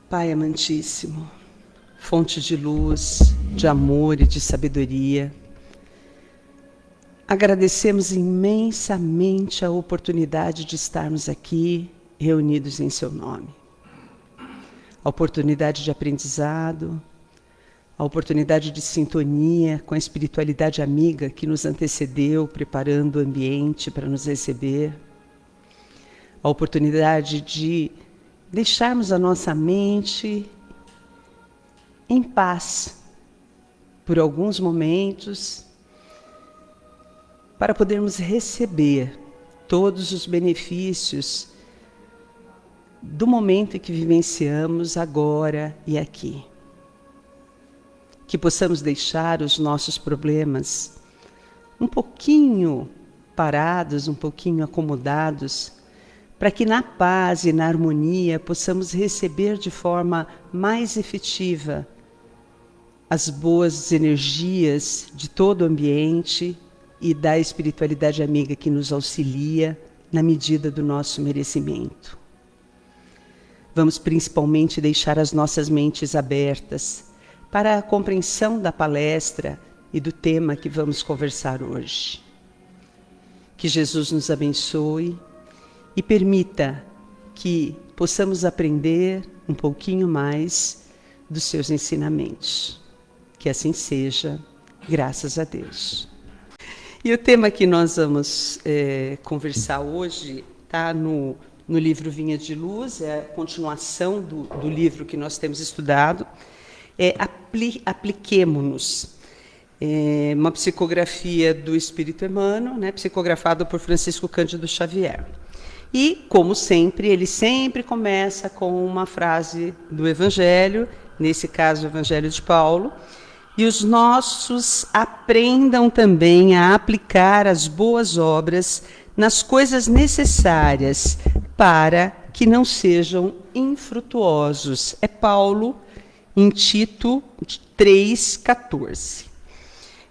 Pai amantíssimo, fonte de luz, de amor e de sabedoria, agradecemos imensamente a oportunidade de estarmos aqui reunidos em seu nome. A oportunidade de aprendizado, a oportunidade de sintonia com a espiritualidade amiga que nos antecedeu, preparando o ambiente para nos receber, a oportunidade de deixarmos a nossa mente em paz por alguns momentos, para podermos receber todos os benefícios do momento em que vivenciamos agora e aqui. Que possamos deixar os nossos problemas um pouquinho parados, um pouquinho acomodados, para que na paz e na harmonia possamos receber de forma mais efetiva as boas energias de todo o ambiente e da espiritualidade amiga que nos auxilia na medida do nosso merecimento. Vamos principalmente deixar as nossas mentes abertas para a compreensão da palestra e do tema que vamos conversar hoje. Que Jesus nos abençoe e permita que possamos aprender um pouquinho mais dos seus ensinamentos. Que assim seja, graças a Deus. E o tema que nós vamos conversar hoje está no livro Vinha de Luz, é a continuação do livro que nós temos estudado, Apliquemo-nos. É uma psicografia do Espírito Emmanuel, né, psicografado por Francisco Cândido Xavier. E, como sempre, ele sempre começa com uma frase do Evangelho, nesse caso o Evangelho de Paulo, e os nossos aprendam também a aplicar as boas obras nas coisas necessárias para que não sejam infrutuosos. É Paulo, em Tito 3,14.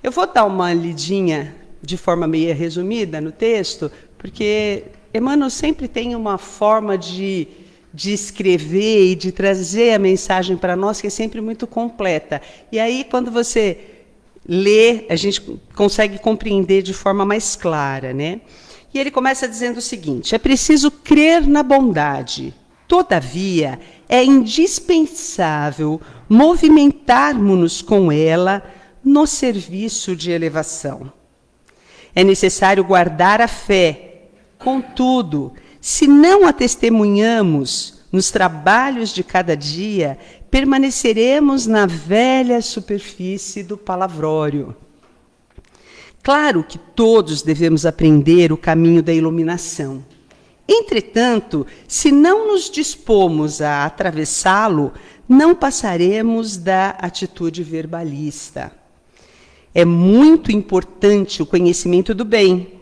Eu vou dar uma lidinha de forma meio resumida no texto, porque Emmanuel sempre tem uma forma de escrever e de trazer a mensagem para nós que é sempre muito completa. E aí, quando você lê, a gente consegue compreender de forma mais clara, né? E ele começa dizendo o seguinte: é preciso crer na bondade. Todavia, é indispensável movimentarmos-nos com ela no serviço de elevação. É necessário guardar a fé. Contudo, se não a testemunhamos nos trabalhos de cada dia, permaneceremos na velha superfície do palavrório. Claro que todos devemos aprender o caminho da iluminação. Entretanto, se não nos dispomos a atravessá-lo, não passaremos da atitude verbalista. É muito importante o conhecimento do bem,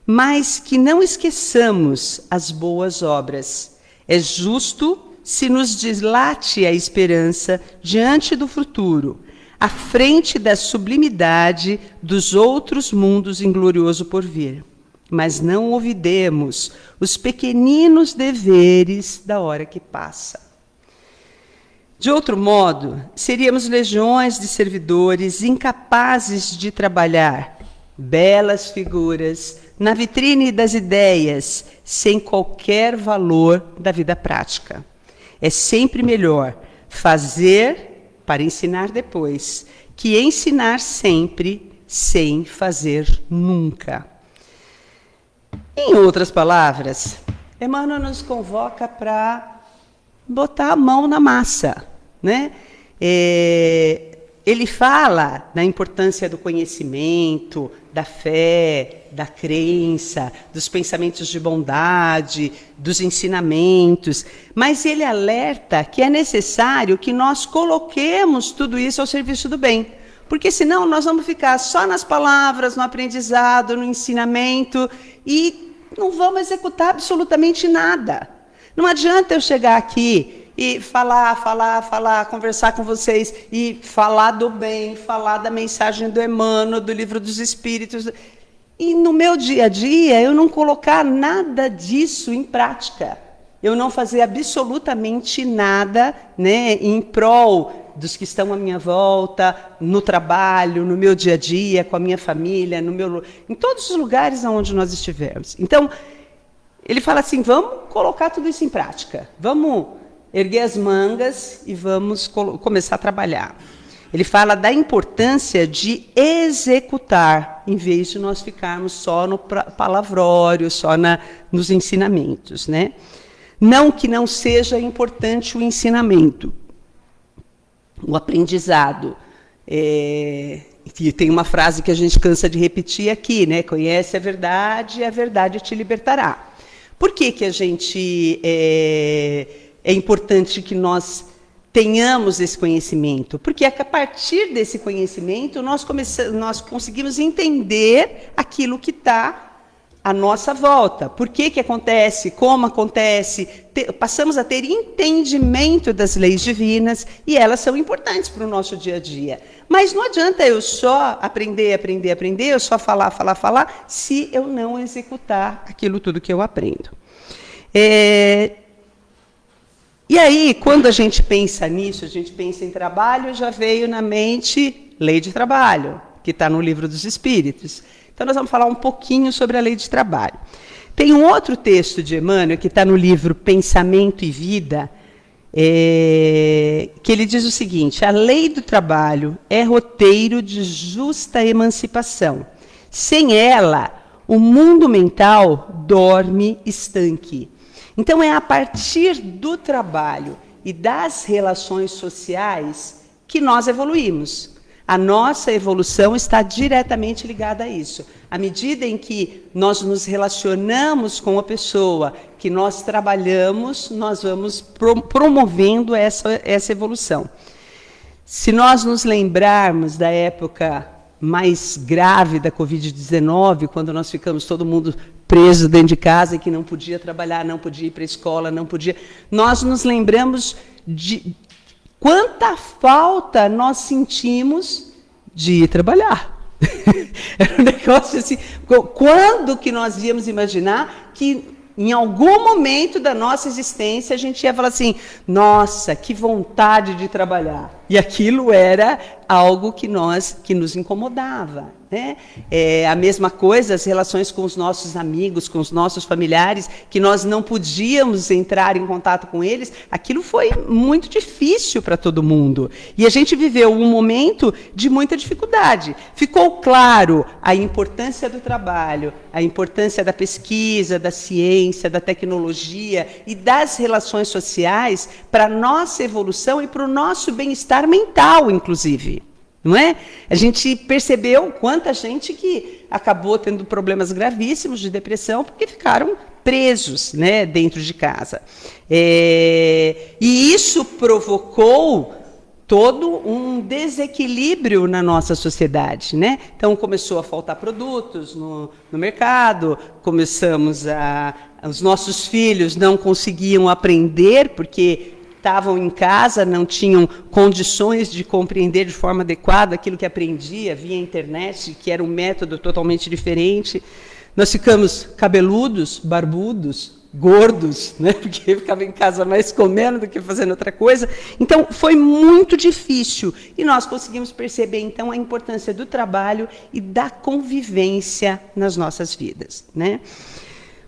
mas que não esqueçamos as boas obras. É justo se nos dilate a esperança diante do futuro, à frente da sublimidade dos outros mundos em glorioso porvir. Mas não olvidemos os pequeninos deveres da hora que passa. De outro modo, seríamos legiões de servidores incapazes de trabalhar belas figuras na vitrine das ideias, sem qualquer valor da vida prática. É sempre melhor fazer para ensinar depois, que ensinar sempre sem fazer nunca. Em outras palavras, Emmanuel nos convoca para botar a mão na massa, né? Ele fala da importância do conhecimento, da fé, da crença, dos pensamentos de bondade, dos ensinamentos, mas ele alerta que é necessário que nós coloquemos tudo isso ao serviço do bem, porque senão nós vamos ficar só nas palavras, no aprendizado, no ensinamento e não vamos executar absolutamente nada. Não adianta eu chegar aqui e falar, conversar com vocês e falar do bem, falar da mensagem do Emmanuel, do Livro dos Espíritos, e no meu dia a dia eu não colocar nada disso em prática. eu não fazer absolutamente nada, né, em prol dos que estão à minha volta, no trabalho, no meu dia a dia, com a minha família, em todos os lugares onde nós estivermos. Então, ele fala assim, vamos colocar tudo isso em prática, vamos erguer as mangas e vamos começar a trabalhar. Ele fala da importância de executar, em vez de nós ficarmos só no palavrório, só nos ensinamentos, né? Não que não seja importante o ensinamento, o aprendizado. E tem uma frase que a gente cansa de repetir aqui, né? Conhece a verdade te libertará. Por que que a gente é importante que nós tenhamos esse conhecimento? Porque é que a partir desse conhecimento nós conseguimos entender aquilo que está à nossa volta. Por que que acontece, como acontece, passamos a ter entendimento das leis divinas e elas são importantes para o nosso dia a dia. Mas não adianta eu só aprender, eu só falar, se eu não executar aquilo tudo que eu aprendo. E aí, quando a gente pensa nisso, a gente pensa em trabalho, já veio na mente lei de trabalho, que está no Livro dos Espíritos. Então, nós vamos falar um pouquinho sobre a lei de trabalho. Tem um outro texto de Emmanuel, que está no livro Pensamento e Vida, que ele diz o seguinte: a lei do trabalho é roteiro de justa emancipação. Sem ela, o mundo mental dorme estanque. Então, é a partir do trabalho e das relações sociais que nós evoluímos. A nossa evolução está diretamente ligada a isso. À medida em que nós nos relacionamos com a pessoa, que nós trabalhamos, nós vamos promovendo essa evolução. Se nós nos lembrarmos da época mais grave da Covid-19, quando nós ficamos todo mundo preso dentro de casa, que não podia trabalhar, não podia ir para a escola, não podia... Nós nos lembramos de quanta falta nós sentimos de ir trabalhar. Era um negócio assim... Quando que nós íamos imaginar que em algum momento da nossa existência a gente ia falar assim, nossa, que vontade de trabalhar. E aquilo era algo que nos incomodava, né? A mesma coisa, as relações com os nossos amigos, com os nossos familiares, que nós não podíamos entrar em contato com eles, aquilo foi muito difícil para todo mundo. E a gente viveu um momento de muita dificuldade. Ficou claro a importância do trabalho, a importância da pesquisa, da ciência, da tecnologia e das relações sociais para a nossa evolução e para o nosso bem-estar mental, inclusive. Não é? A gente percebeu quanta gente que acabou tendo problemas gravíssimos de depressão porque ficaram presos, né, dentro de casa. E isso provocou todo um desequilíbrio na nossa sociedade, né? Então começou a faltar produtos no mercado, os nossos filhos não conseguiam aprender porque estavam em casa, não tinham condições de compreender de forma adequada aquilo que aprendia via internet, que era um método totalmente diferente. Nós ficamos cabeludos, barbudos, gordos, né? Porque ficava em casa mais comendo do que fazendo outra coisa. Então, foi muito difícil. E nós conseguimos perceber, então, a importância do trabalho e da convivência nas nossas vidas, né?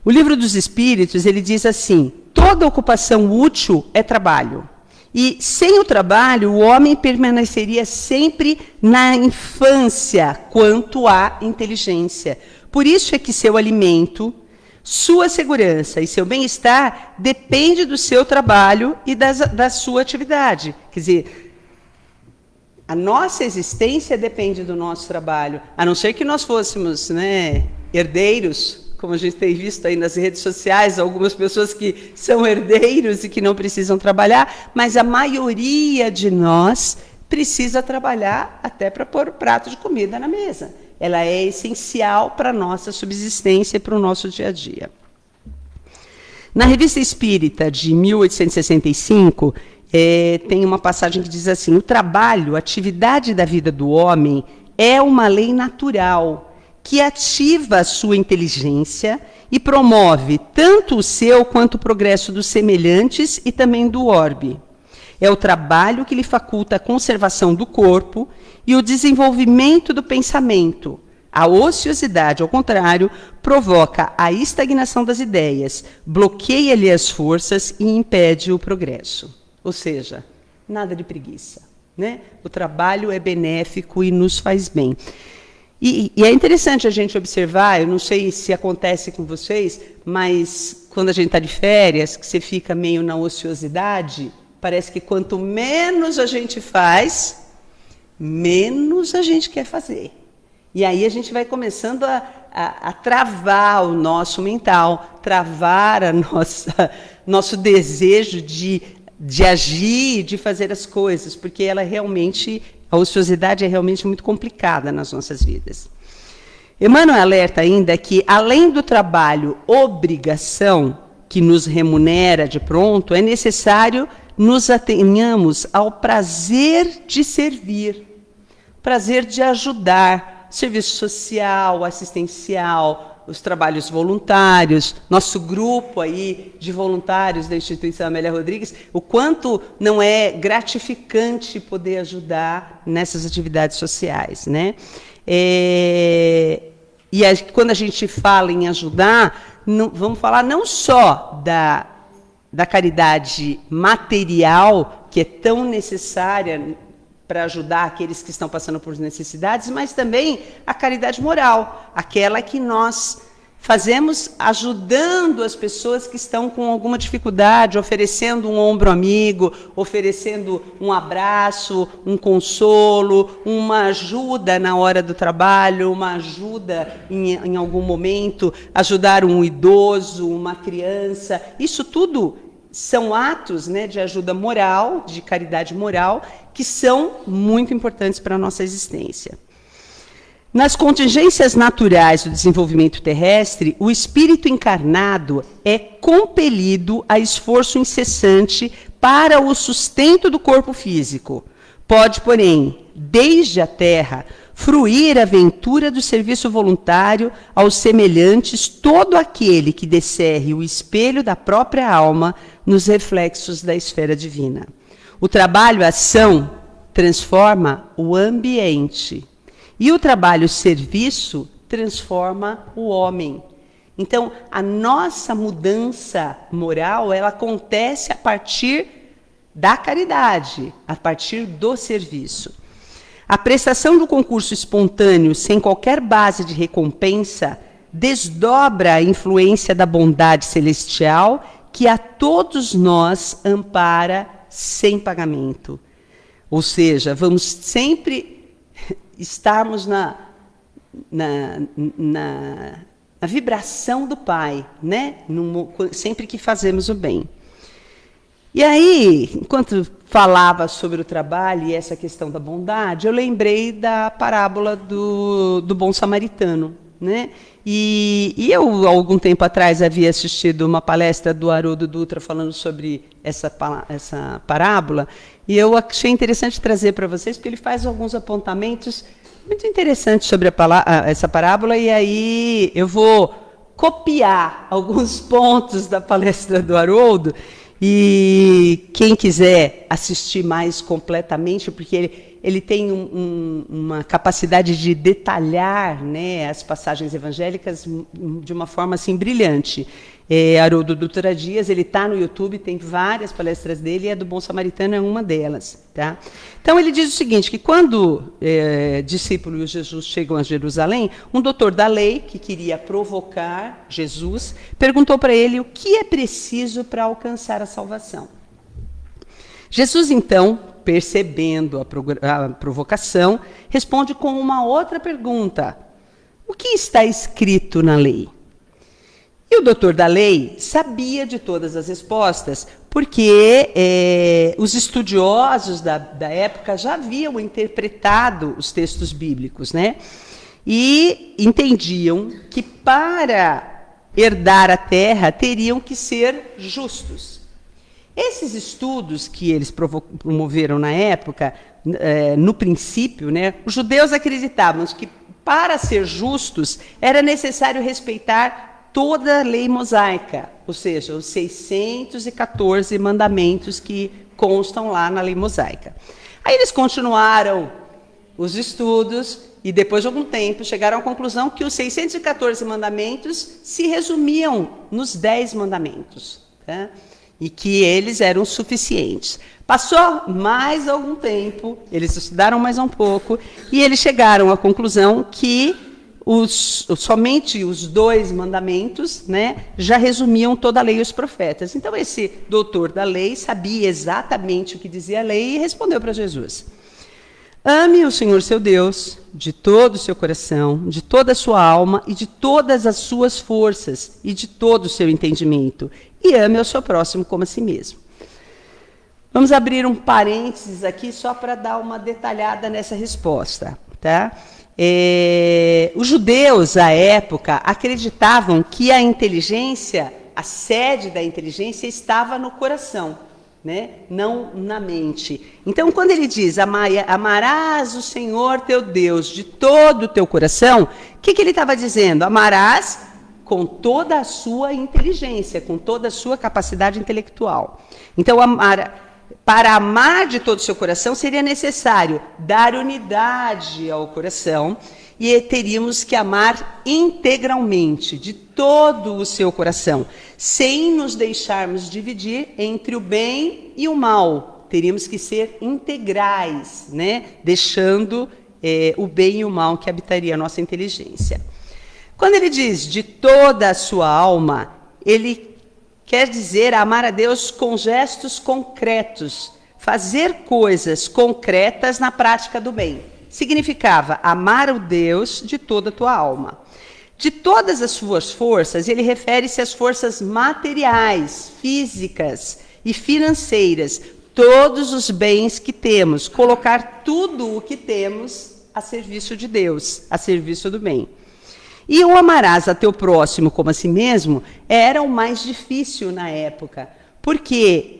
O Livro dos Espíritos, ele diz assim, toda ocupação útil é trabalho. E, sem o trabalho, o homem permaneceria sempre na infância quanto à inteligência. Por isso é que seu alimento, sua segurança e seu bem-estar depende do seu trabalho e da sua atividade. Quer dizer, a nossa existência depende do nosso trabalho, a não ser que nós fôssemos, né, herdeiros, como a gente tem visto aí nas redes sociais, algumas pessoas que são herdeiros e que não precisam trabalhar, mas a maioria de nós precisa trabalhar até para pôr o prato de comida na mesa. Ela é essencial para a nossa subsistência e para o nosso dia a dia. Na Revista Espírita, de 1865, tem uma passagem que diz assim, o trabalho, a atividade da vida do homem, é uma lei natural, que ativa a sua inteligência e promove tanto o seu quanto o progresso dos semelhantes e também do orbe. É o trabalho que lhe faculta a conservação do corpo e o desenvolvimento do pensamento. A ociosidade, ao contrário, provoca a estagnação das ideias, bloqueia-lhe as forças e impede o progresso. Ou seja, nada de preguiça, né? O trabalho é benéfico e nos faz bem. E é interessante a gente observar, eu não sei se acontece com vocês, mas quando a gente está de férias, que você fica meio na ociosidade, parece que quanto menos a gente faz, menos a gente quer fazer. E aí a gente vai começando a travar o nosso mental, travar a nosso desejo de agir, de fazer as coisas, porque a ociosidade é realmente muito complicada nas nossas vidas. Emmanuel alerta ainda que, além do trabalho obrigação, que nos remunera de pronto, é necessário nos atenhamos ao prazer de servir, prazer de ajudar, serviço social, assistencial, os trabalhos voluntários, nosso grupo aí de voluntários da Instituição Amélia Rodrigues, o quanto não é gratificante poder ajudar nessas atividades sociais, né? Quando a gente fala em ajudar, vamos falar não só da caridade material, que é tão necessária para ajudar aqueles que estão passando por necessidades, mas também a caridade moral, aquela que nós fazemos ajudando as pessoas que estão com alguma dificuldade, oferecendo um ombro amigo, oferecendo um abraço, um consolo, uma ajuda na hora do trabalho, uma ajuda em algum momento, ajudar um idoso, uma criança. Isso tudo são atos, né, de ajuda moral, de caridade moral, que são muito importantes para a nossa existência. Nas contingências naturais do desenvolvimento terrestre, o espírito encarnado é compelido a esforço incessante para o sustento do corpo físico. Pode, porém, desde a terra, fruir a ventura do serviço voluntário aos semelhantes todo aquele que descerre o espelho da própria alma nos reflexos da esfera divina. O trabalho-ação transforma o ambiente. E o trabalho-serviço transforma o homem. Então, a nossa mudança moral, ela acontece a partir da caridade, a partir do serviço. A prestação do concurso espontâneo, sem qualquer base de recompensa, desdobra a influência da bondade celestial que a todos nós ampara sem pagamento. Ou seja, vamos sempre estarmos na vibração do Pai, né? Sempre que fazemos o bem. E aí, enquanto falava sobre o trabalho e essa questão da bondade, eu lembrei da parábola do bom samaritano, né? E eu, há algum tempo atrás, havia assistido uma palestra do Haroldo Dutra falando sobre essa parábola, e eu achei interessante trazer para vocês, porque ele faz alguns apontamentos muito interessantes sobre essa parábola, e aí eu vou copiar alguns pontos da palestra do Haroldo, e quem quiser assistir mais completamente, porque ele tem uma capacidade de detalhar, né, as passagens evangélicas de uma forma assim brilhante. Haroldo Dutra Dias, ele está no YouTube, tem várias palestras dele, e a do Bom Samaritano é uma delas. Tá? Então, ele diz o seguinte, que quando discípulo e Jesus chegam a Jerusalém, um doutor da lei, que queria provocar Jesus, perguntou para ele o que é preciso para alcançar a salvação. Jesus, então, percebendo a provocação, responde com uma outra pergunta. O que está escrito na lei? E o doutor da lei sabia de todas as respostas, porque os estudiosos da época já haviam interpretado os textos bíblicos, né? E entendiam que para herdar a terra teriam que ser justos. Esses estudos que eles promoveram na época, no princípio, né, os judeus acreditavam que para ser justos, era necessário respeitar toda a lei mosaica, ou seja, os 614 mandamentos que constam lá na lei mosaica. Aí eles continuaram os estudos e, depois de algum tempo, chegaram à conclusão que os 614 mandamentos se resumiam nos 10 mandamentos, tá? E que eles eram suficientes. Passou mais algum tempo, eles estudaram mais um pouco, e eles chegaram à conclusão que somente os 2 mandamentos, né, já resumiam toda a lei e os profetas. Então, esse doutor da lei sabia exatamente o que dizia a lei e respondeu para Jesus: ame o Senhor seu Deus de todo o seu coração, de toda a sua alma e de todas as suas forças e de todo o seu entendimento, e ame ao seu próximo como a si mesmo. Vamos abrir um parênteses aqui só para dar uma detalhada nessa resposta, tá? Os judeus, à época, acreditavam que a inteligência, a sede da inteligência, estava no coração, né? Não na mente. Então, quando ele diz, amarás o Senhor teu Deus de todo o teu coração, o que ele estava dizendo? Amarás com toda a sua inteligência, com toda a sua capacidade intelectual. Então, para amar de todo o seu coração, seria necessário dar unidade ao coração e teríamos que amar integralmente, de todo o seu coração, sem nos deixarmos dividir entre o bem e o mal. Teríamos que ser integrais, né? Deixando o bem e o mal que habitaria a nossa inteligência. Quando ele diz de toda a sua alma, ele quer dizer amar a Deus com gestos concretos, fazer coisas concretas na prática do bem. Significava amar o Deus de toda a tua alma. De todas as suas forças, ele refere-se às forças materiais, físicas e financeiras, todos os bens que temos, colocar tudo o que temos a serviço de Deus, a serviço do bem. E o amarás a teu próximo como a si mesmo era o mais difícil na época, porque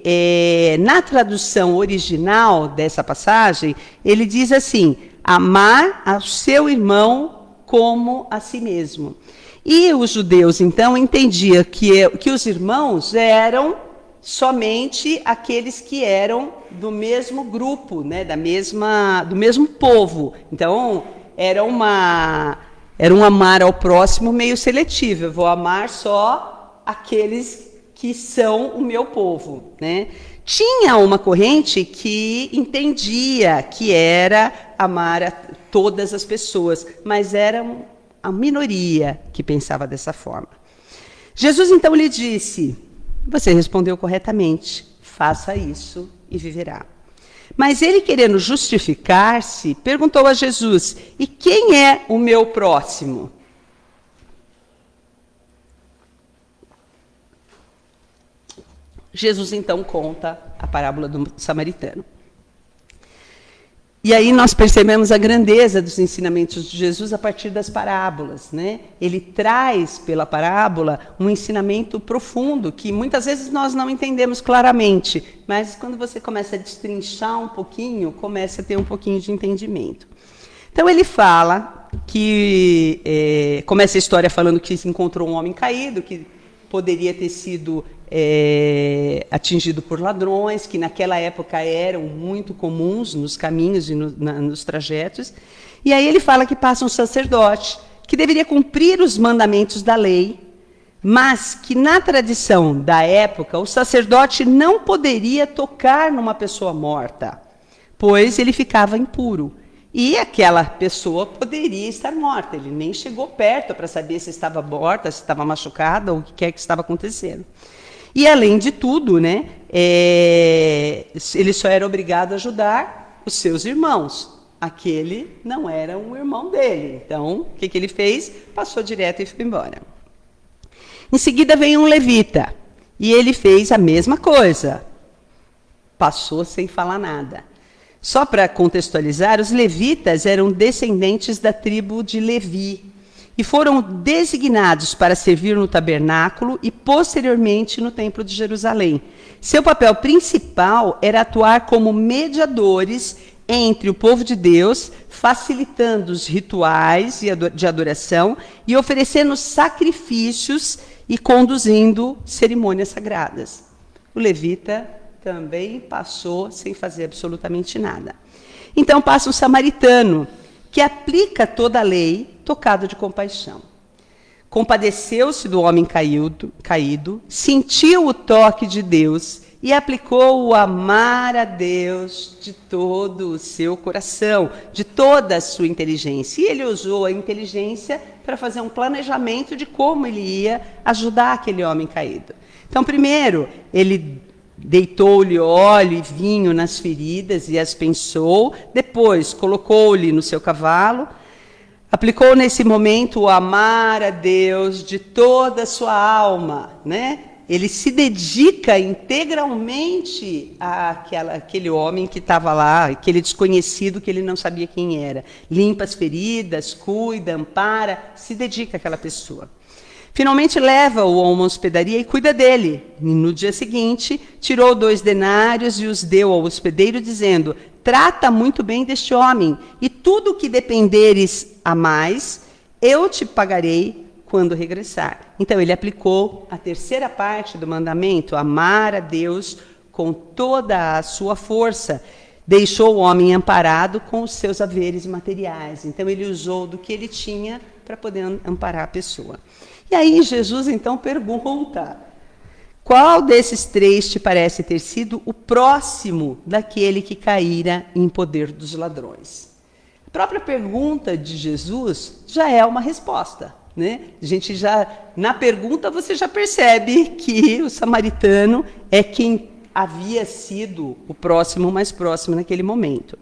na tradução original dessa passagem, ele diz assim, amar ao seu irmão como a si mesmo. E os judeus, então, entendiam que os irmãos eram somente aqueles que eram do mesmo grupo, né, do mesmo povo. Então, era um amar ao próximo meio seletivo. Eu vou amar só aqueles que são o meu povo, né? Tinha uma corrente que entendia que era amar a todas as pessoas, mas era a minoria que pensava dessa forma. Jesus então lhe disse: você respondeu corretamente, faça isso e viverá. Mas ele, querendo justificar-se, perguntou a Jesus: e quem é o meu próximo? Jesus então conta a parábola do samaritano. E aí nós percebemos a grandeza dos ensinamentos de Jesus a partir das parábolas, né? Ele traz pela parábola um ensinamento profundo que muitas vezes nós não entendemos claramente, mas quando você começa a destrinchar um pouquinho, começa a ter um pouquinho de entendimento. Então ele fala que começa a história falando que se encontrou um homem caído, que poderia ter sido atingido por ladrões, que naquela época eram muito comuns nos caminhos e nos trajetos. E aí ele fala que passa um sacerdote, que deveria cumprir os mandamentos da lei, mas que na tradição da época o sacerdote não poderia tocar numa pessoa morta, pois ele ficava impuro. E aquela pessoa poderia estar morta, ele nem chegou perto para saber se estava morta, se estava machucada, ou o que quer que estava acontecendo. E, além de tudo, né, ele só era obrigado a ajudar os seus irmãos. Aquele não era um irmão dele. Então, o que ele fez? Passou direto e foi embora. Em seguida, veio um levita, e ele fez a mesma coisa. Passou sem falar nada. Só para contextualizar, os levitas eram descendentes da tribo de Levi e foram designados para servir no tabernáculo e, posteriormente, no Templo de Jerusalém. Seu papel principal era atuar como mediadores entre o povo de Deus, facilitando os rituais de adoração e oferecendo sacrifícios e conduzindo cerimônias sagradas. O levita também passou sem fazer absolutamente nada. Então passa o samaritano, que aplica toda a lei, tocado de compaixão. Compadeceu-se do homem caído, sentiu o toque de Deus e aplicou o amar a Deus de todo o seu coração, de toda a sua inteligência. E ele usou a inteligência para fazer um planejamento de como ele ia ajudar aquele homem caído. Então, primeiro, ele deitou-lhe óleo e vinho nas feridas e as pensou. Depois, colocou-lhe no seu cavalo. Aplicou nesse momento o amar a Deus de toda a sua alma, né? Ele se dedica integralmente àquele homem que estava lá, aquele desconhecido que ele não sabia quem era. Limpa as feridas, cuida, ampara, se dedica àquela pessoa. Finalmente leva-o a uma hospedaria e cuida dele. E no dia seguinte, tirou 2 denários e os deu ao hospedeiro, dizendo: trata muito bem deste homem, e tudo o que dependeres a mais, eu te pagarei quando regressar. Então, ele aplicou a terceira parte do mandamento, amar a Deus com toda a sua força. Deixou o homem amparado com os seus haveres materiais. Então, ele usou do que ele tinha para poder amparar a pessoa. E aí, Jesus, então, pergunta: qual desses 3 te parece ter sido o próximo daquele que caíra em poder dos ladrões? A própria pergunta de Jesus já é uma resposta. Né? A gente já, na pergunta, você já percebe que o samaritano é quem havia sido o próximo, mais próximo naquele momento.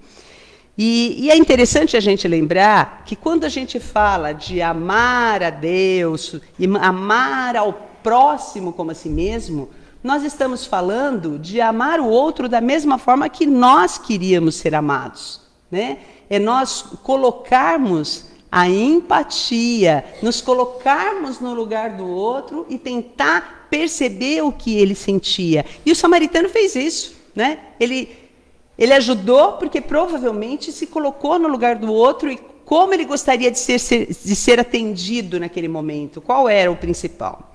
E é interessante a gente lembrar que quando a gente fala de amar a Deus e amar ao próximo como a si mesmo, nós estamos falando de amar o outro da mesma forma que nós queríamos ser amados. Né? É nós colocarmos a empatia, nos colocarmos no lugar do outro e tentar perceber o que ele sentia. E o samaritano fez isso, né? Ele ajudou porque provavelmente se colocou no lugar do outro e como ele gostaria de ser atendido naquele momento. Qual era o principal?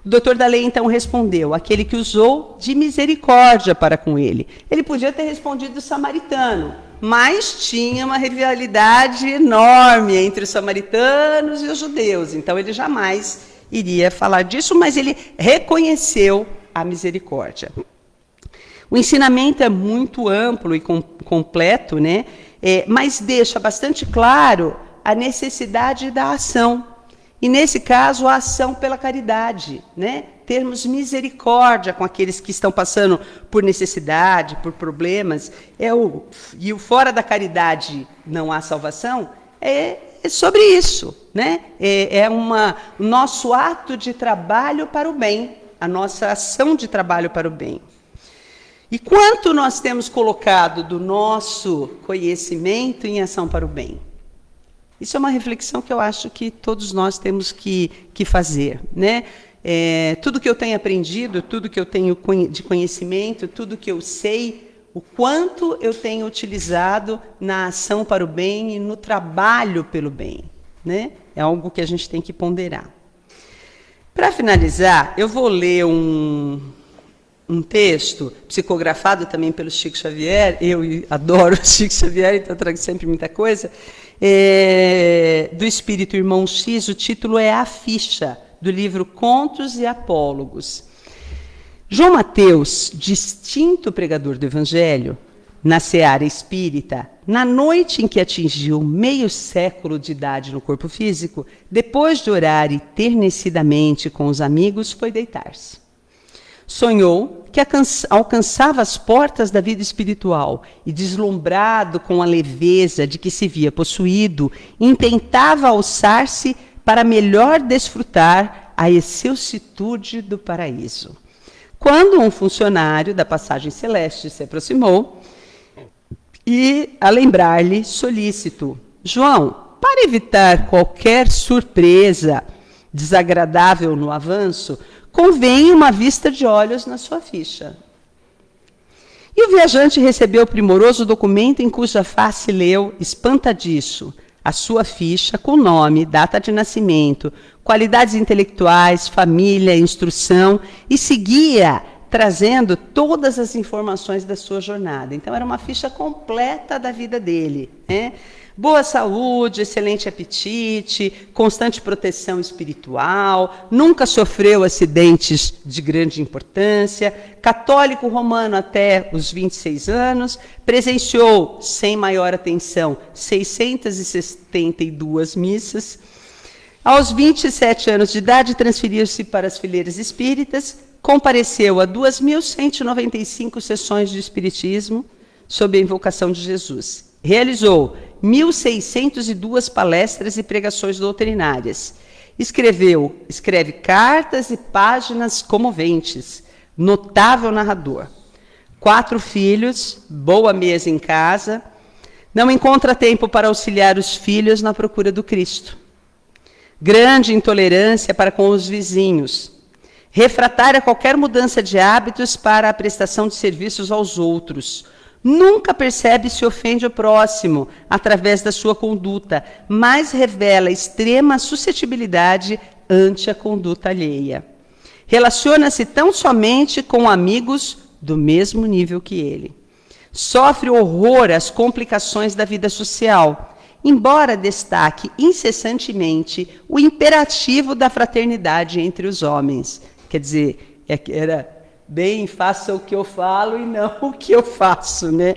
O doutor da lei então respondeu: aquele que usou de misericórdia para com ele. Ele podia ter respondido samaritano, mas tinha uma rivalidade enorme entre os samaritanos e os judeus. Então, ele jamais iria falar disso, mas ele reconheceu a misericórdia. O ensinamento é muito amplo e completo, né? Mas deixa bastante claro a necessidade da ação. E, nesse caso, a ação pela caridade, né? Termos misericórdia com aqueles que estão passando por necessidade, por problemas. E o fora da caridade não há salvação, é sobre isso. Né? O nosso ato de trabalho para o bem, a nossa ação de trabalho para o bem. E quanto nós temos colocado do nosso conhecimento em ação para o bem? Isso é uma reflexão que eu acho que todos nós temos que fazer, né? Tudo que eu tenho aprendido, tudo que eu tenho de conhecimento, tudo que eu sei, o quanto eu tenho utilizado na ação para o bem e no trabalho pelo bem, né? É algo que a gente tem que ponderar. Para finalizar, eu vou ler um texto psicografado também pelo Chico Xavier. Eu adoro o Chico Xavier, então eu trago sempre muita coisa. Do Espírito Irmão X, o título é A Ficha, do livro Contos e Apólogos. João Mateus, distinto pregador do Evangelho, na seara espírita, na noite em que atingiu meio século de idade no corpo físico, depois de orar enternecidamente com os amigos, foi deitar-se. Sonhou que alcançava as portas da vida espiritual e, deslumbrado com a leveza de que se via possuído, intentava alçar-se para melhor desfrutar a excelsitude do paraíso. Quando um funcionário da passagem celeste se aproximou e, a lembrar-lhe, solícito: João, para evitar qualquer surpresa desagradável no avanço, convém uma vista de olhos na sua ficha. E o viajante recebeu o primoroso documento em cuja face leu, espantadiço, a sua ficha com nome, data de nascimento, qualidades intelectuais, família, instrução, e seguia trazendo todas as informações da sua jornada. Então, era uma ficha completa da vida dele, né? Boa saúde, excelente apetite, constante proteção espiritual, nunca sofreu acidentes de grande importância, católico romano até os 26 anos, presenciou, sem maior atenção, 672 missas. Aos 27 anos de idade, transferiu-se para as fileiras espíritas, compareceu a 2.195 sessões de espiritismo, sob a invocação de Jesus. Realizou 1.602 palestras e pregações doutrinárias. Escreve cartas e páginas comoventes. Notável narrador. 4 filhos, boa mesa em casa. Não encontra tempo para auxiliar os filhos na procura do Cristo. Grande intolerância para com os vizinhos. Refratário a qualquer mudança de hábitos para a prestação de serviços aos outros. Nunca percebe se ofende o próximo através da sua conduta, mas revela extrema suscetibilidade ante a conduta alheia. Relaciona-se tão somente com amigos do mesmo nível que ele. Sofre horror às complicações da vida social, embora destaque incessantemente o imperativo da fraternidade entre os homens. Quer dizer, era bem, faça o que eu falo e não o que eu faço, né?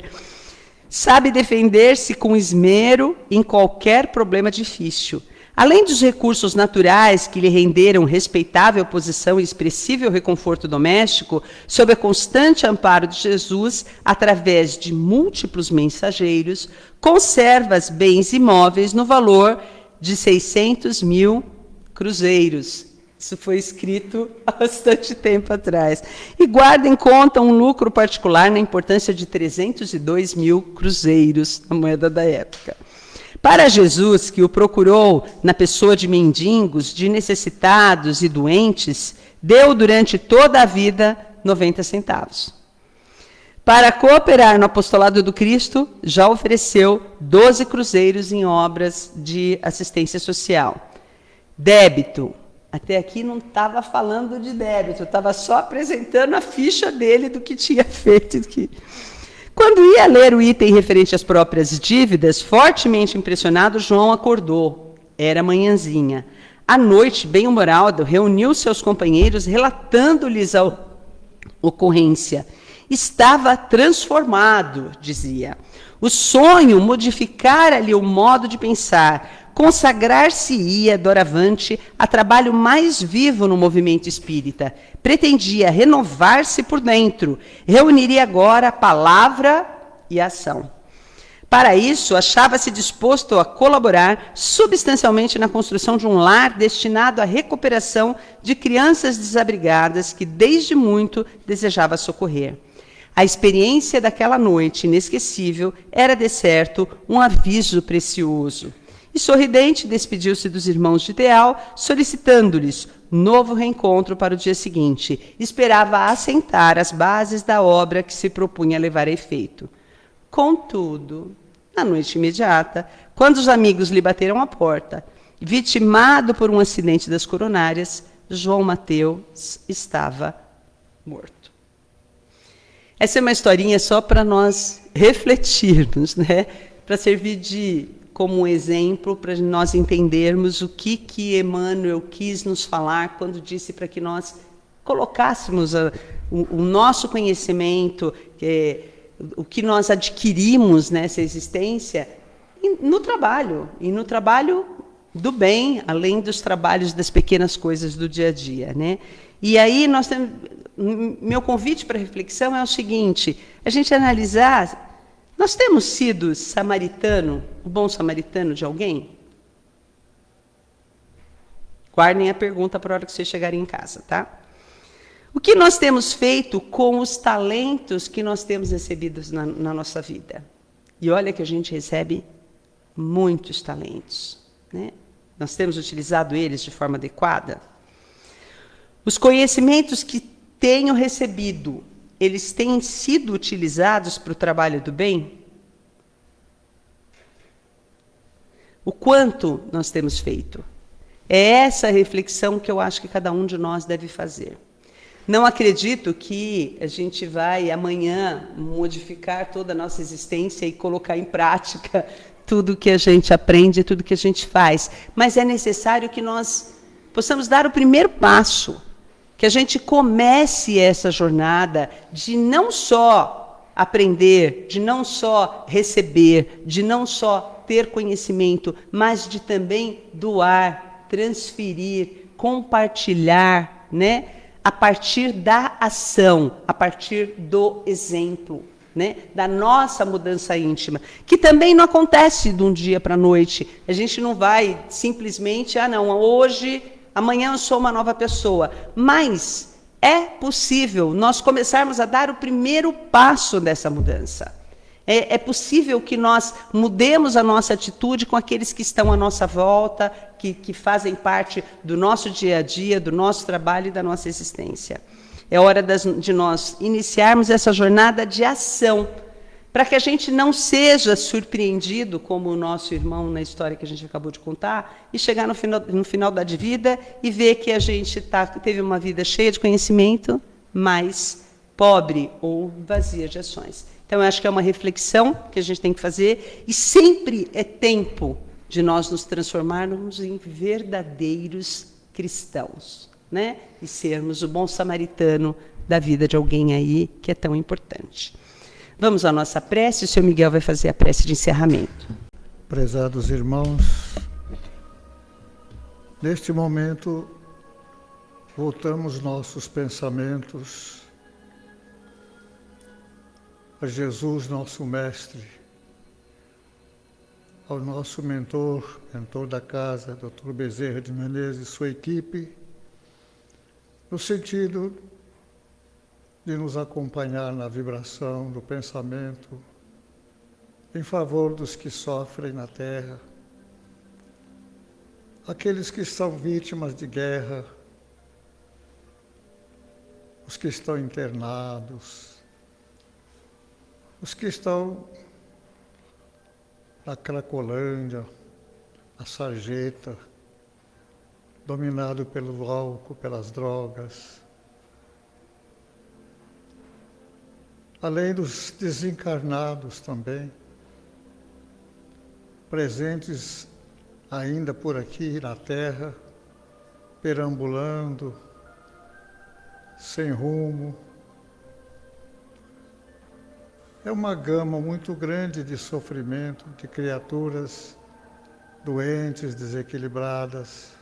Sabe defender-se com esmero em qualquer problema difícil. Além dos recursos naturais que lhe renderam respeitável posição e expressível reconforto doméstico, sob o constante amparo de Jesus, através de múltiplos mensageiros, conserva bens imóveis no valor de 600 mil cruzeiros. Isso foi escrito há bastante tempo atrás. E guarda em conta um lucro particular na importância de 302 mil cruzeiros, a moeda da época. Para Jesus, que o procurou na pessoa de mendigos, de necessitados e doentes, deu durante toda a vida 90 centavos. Para cooperar no apostolado do Cristo, já ofereceu 12 cruzeiros em obras de assistência social. Débito. Até aqui não estava falando de débito, estava só apresentando a ficha dele do que tinha feito. Quando ia ler o item referente às próprias dívidas, fortemente impressionado, João acordou. Era manhãzinha. À noite, bem-humorado, reuniu seus companheiros, relatando-lhes a ocorrência. Estava transformado, dizia. O sonho modificara-lhe o modo de pensar. Consagrar-se-ia, doravante, a trabalho mais vivo no movimento espírita. Pretendia renovar-se por dentro. Reuniria agora a palavra e a ação. Para isso, achava-se disposto a colaborar substancialmente na construção de um lar destinado à recuperação de crianças desabrigadas que, desde muito, desejava socorrer. A experiência daquela noite inesquecível era, de certo, um aviso precioso. E, sorridente, despediu-se dos irmãos de ideal, solicitando-lhes novo reencontro para o dia seguinte. Esperava assentar as bases da obra que se propunha a levar a efeito. Contudo, na noite imediata, quando os amigos lhe bateram à porta, vitimado por um acidente das coronárias, João Mateus estava morto. Essa é uma historinha só para nós refletirmos, né? Para servir como um exemplo para nós entendermos o que Emmanuel quis nos falar quando disse para que nós colocássemos o nosso conhecimento, o que nós adquirimos nessa existência, no trabalho, e no trabalho do bem, além dos trabalhos das pequenas coisas do dia a dia, né? E aí nós temos, meu convite para reflexão é o seguinte: a gente analisar. Nós temos sido samaritano, o bom samaritano de alguém? Guardem a pergunta para a hora que vocês chegarem em casa, tá? O que nós temos feito com os talentos que nós temos recebidos na nossa vida? E olha que a gente recebe muitos talentos, né? Nós temos utilizado eles de forma adequada? Os conhecimentos que tenho recebido, eles têm sido utilizados para o trabalho do bem? O quanto nós temos feito? É essa reflexão que eu acho que cada um de nós deve fazer. Não acredito que a gente vai amanhã modificar toda a nossa existência e colocar em prática tudo que a gente aprende, tudo que a gente faz. Mas é necessário que nós possamos dar o primeiro passo, que a gente comece essa jornada de não só aprender, de não só receber, de não só ter conhecimento, mas de também doar, transferir, compartilhar, né? A partir da ação, a partir do exemplo, né? Da nossa mudança íntima, que também não acontece de um dia para a noite. A gente não vai simplesmente, não, hoje, amanhã eu sou uma nova pessoa. Mas é possível nós começarmos a dar o primeiro passo dessa mudança. É possível que nós mudemos a nossa atitude com aqueles que estão à nossa volta, que fazem parte do nosso dia a dia, do nosso trabalho e da nossa existência. É hora de nós iniciarmos essa jornada de ação, para que a gente não seja surpreendido, como o nosso irmão na história que a gente acabou de contar, e chegar no final da vida e ver que a gente teve uma vida cheia de conhecimento, mas pobre ou vazia de ações. Então, eu acho que é uma reflexão que a gente tem que fazer, e sempre é tempo de nós nos transformarmos em verdadeiros cristãos, né? E sermos o bom samaritano da vida de alguém aí que é tão importante. Vamos à nossa prece, o senhor Miguel vai fazer a prece de encerramento. Prezados irmãos, neste momento, voltamos nossos pensamentos a Jesus, nosso Mestre, ao nosso mentor da casa, Dr. Bezerra de Menezes e sua equipe, no sentido de nos acompanhar na vibração do pensamento em favor dos que sofrem na terra, aqueles que são vítimas de guerra, os que estão internados, os que estão na Cracolândia, na Sarjeta, dominado pelo álcool, pelas drogas, além dos desencarnados também, presentes ainda por aqui na Terra, perambulando, sem rumo. É uma gama muito grande de sofrimento, de criaturas doentes, desequilibradas.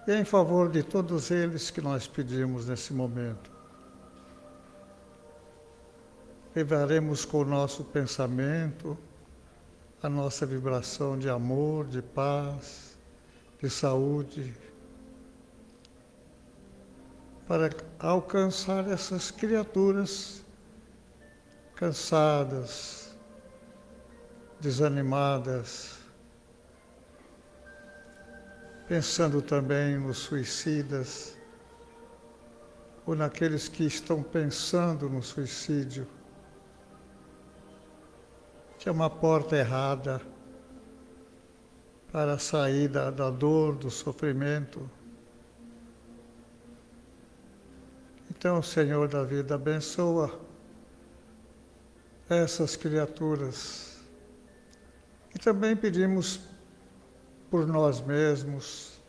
E é em favor de todos eles que nós pedimos nesse momento. Levaremos com o nosso pensamento a nossa vibração de amor, de paz, de saúde, para alcançar essas criaturas cansadas, desanimadas, pensando também nos suicidas, ou naqueles que estão pensando no suicídio, que é uma porta errada para a saída da dor, do sofrimento. Então, Senhor da vida, abençoa essas criaturas. E também pedimos por nós mesmos,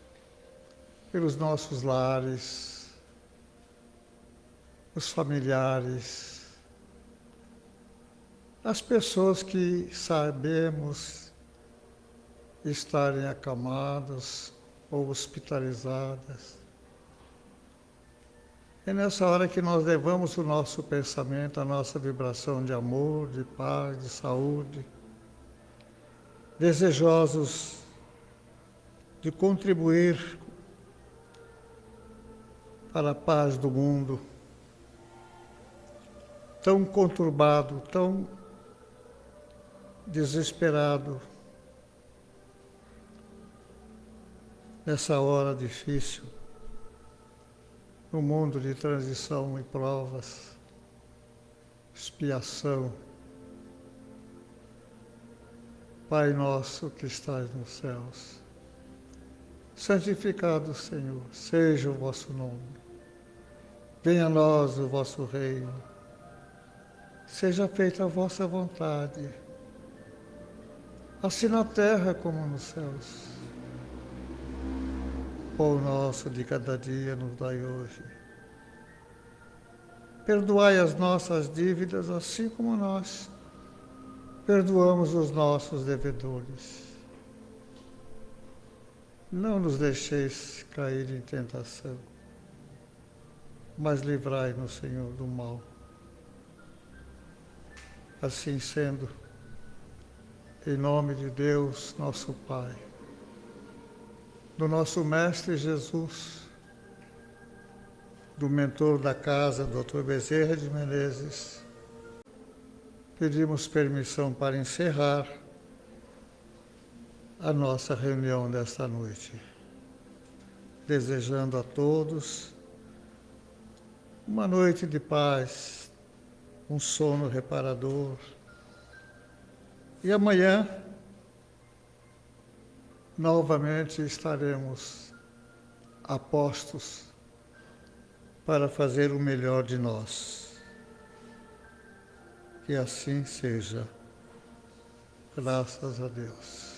pelos nossos lares, os familiares, as pessoas que sabemos estarem acamadas ou hospitalizadas. É nessa hora que nós levamos o nosso pensamento, a nossa vibração de amor, de paz, de saúde, desejosos de contribuir para a paz do mundo, tão conturbado, tão desesperado, nessa hora difícil. no mundo de transição e provas, expiação. Pai nosso que estás nos céus, santificado, Senhor, seja o vosso nome. Venha a nós o vosso reino. Seja feita a vossa vontade, assim na terra como nos céus. Pão nosso de cada dia nos dai hoje. Perdoai as nossas dívidas, assim como nós perdoamos os nossos devedores. Não nos deixeis cair em tentação, mas livrai-nos, Senhor, do mal. Assim sendo, em nome de Deus, nosso Pai, do nosso Mestre Jesus, do mentor da casa, Dr. Bezerra de Menezes, pedimos permissão para encerrar a nossa reunião desta noite, desejando a todos uma noite de paz, um sono reparador. E amanhã, novamente estaremos a postos para fazer o melhor de nós. Que assim seja. Graças a Deus.